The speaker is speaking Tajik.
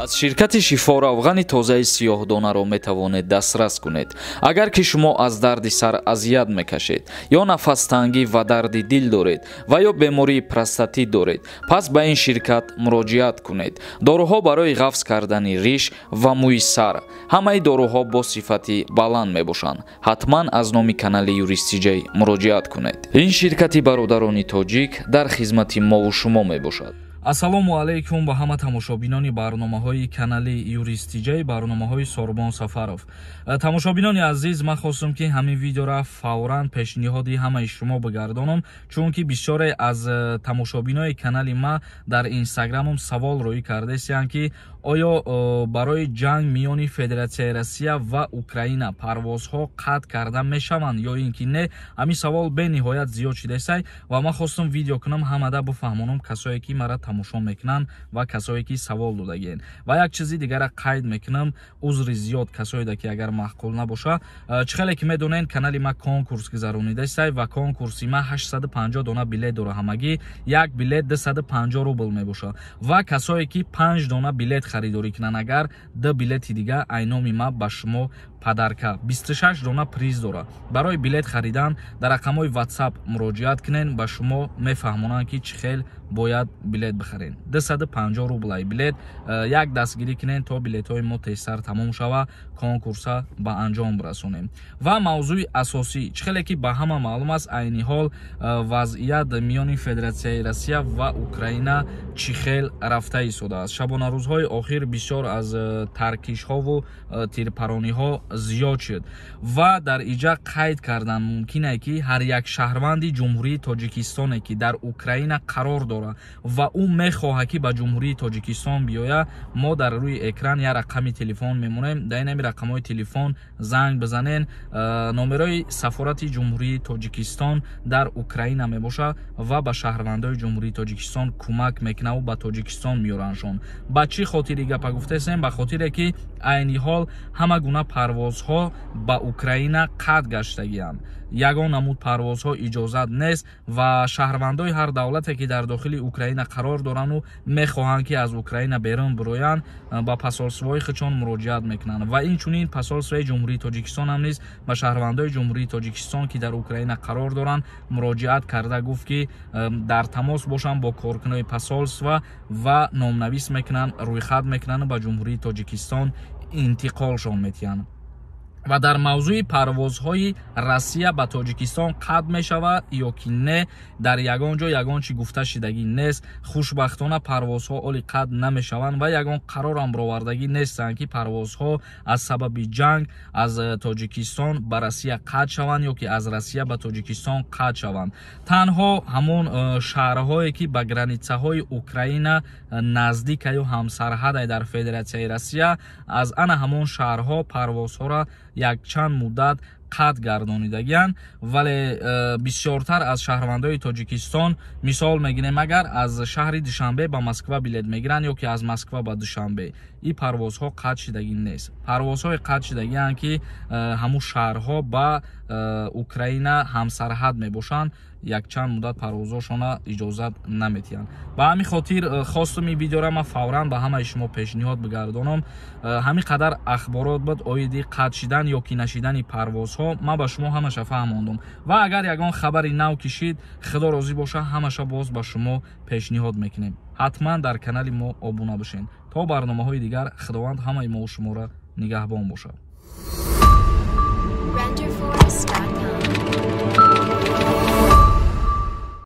از شرکت شفا روغن تازه سیاه‌دانه را میتوانید دسترس کنید. اگر که شما از درد سر اذیت میکشید یا نفس تنگی و درد دل دارید و یا بیماری پروستاتی دارید، پس به این شرکت مراجعت کنید. داروها برای حفظ کردن ریش و موی سر، همه داروها با صفتی بلند میباشند. حتما از نام کانال یوریست جی مراجعت کنید. این شرکت برادران تاجیک در خدمت ما و شما میباشد. ассалому алайкум ба ҳама тамошобинони барномаҳои канали юристи ҷай, барномаҳои Сорбон Сафаров. Тамошобинони азиз, ман хостам ки ҳамин видеоро фавран пешниҳоди ҳамаи шумо бигардонам, чунки бисёре аз тамошобинои канали ма дар инстаграмам савол роӣ кардастанд ки оё барои ҷанг миёни Федератсияи Россия ва Украина парвозҳо қатъ карда мешаванд ё ин ки не? Ҳамин савол бениҳоят зиёд шудааст ва ман хостам видео кунам, ҳамада бифаҳмонам касое ки мара тамошо мекунанд ва касое ки савол додагиен. Ва як чизи дигара қайд мекунам, узри зиёд касоеда ки агар маъқул набоша. Чихеле ки медонед, канали ма конкурс гузаронидааст ва конкурси ма 850 дона билет дора. Ҳамагӣ як билет 250 рубл мебоша ва касое ки 5 дона билет خریداری کنن اگر 2 بلیت دیگه اینامی ما به شما پدرکا 26 دونه پریز داره. برای بلیت خریدن در رقم‌های واتساپ مراجعت کنین، به شما میفهمونن که چه خیل باید بلیت بخرین. 250 روبل بلیت یک دستگیری کنین تا بلیت‌های ما تیزتر تمام شوه، کنکورسا به انجام برسونیم. و موضوع اساسی چه خیلی که به همه معلوم است، عین حال وضعیت میان فدراسیای روسیه و اوکراین چه خیل رفته ایستاده است. شبانه روزهای اخیر بسیار از ترکیش‌ها و تیرپرانی‌ها زیاد شد و در اینجا قید کردن ممکنه که هر یک شهروندی جمهوری تاجیکستان که در اوکراین قرار داره و او میخواهد که به جمهوری تاجیکستان بیاید، ما در روی اکران یک رقم تلفن میمونیم. در این رقم‌های تلفن زنگ بزنین. نمرای سفارت جمهوری تاجیکستان در اوکراین میباشه و به شهروندان جمهوری تاجیکستان کمک میکنه و به تاجیکستان میارنشون. با چی خاطری گپ گفتیم؟ به خاطر که عین حال همه گونه پروازها با اوکراین قطع گشتگی‌اند. یگان نمود پروازها اجازت نیست و شهروندان هر دولتی که در داخل اوکراین قرار دارند و میخواهند که از اوکراین بیرون برویند، با پاسارسوای خودشان مراجعت میکنند و این چنین پاسارسوای جمهوری تاجیکستان هم نیز به شهروندان جمهوری تاجیکستان که در اوکراین قرار دارند مراجعت کرده، گفت که در تماس باشند با کارکنان پاسارسوا و نامنویس میکنند، روی خط میکنند و جمهوری تاجیکستان انتقالشان میتیند. و در موضوع پروازهای روسیه به تاجیکستان قطع می شود یا که نه، در یگان جا یگان چی گفته شدگی نیست. خوشبختانه پروازها اولی قطع نمی شوند و یگان قرار هم برآوردگی نیستند که پروازها از سبب جنگ از تاجیکستان به روسیه قطع شوند یا که از روسیه به تاجیکستان قطع شوند. تنها همون شهرهایی که به گرانیچه های اوکراین نزدیک یا همسرحد در فدراسیای روسیه، از آن همون شهرها پروازها را یک چند مدت قطع گردانیدگی‌اند. ولی بسیارتر از شهروندان تاجیکستان مثال میگیریم، اگر از شهر دوشنبه به مسکو بلیت میگیرند یا که از مسکو به دوشنبه، این پروازها قطع شدگی نیست. پروازهای قطع شدگی هستند که همون شهرها با اوکراین همسرحد میباشند، یک چند مدت پروازهاشون اجازت نمیتیند. به همین خاطر خواستم این ویدیو را من فوراً به همه شما پیشنهاد بگردانم. همین قدر اخبارات بود اویدی قطع شدن یا کی نشدن پروازها من به شما همش فهماندم و اگر یگان خبری نو کشید، خدا راضی باشه، همش باز به شما پیشنهاد میکنیم. حتما در کانال ما ابونه بشین تا برنامه‌های دیگر. خداوند همه ما و شما را نگهبان باشه.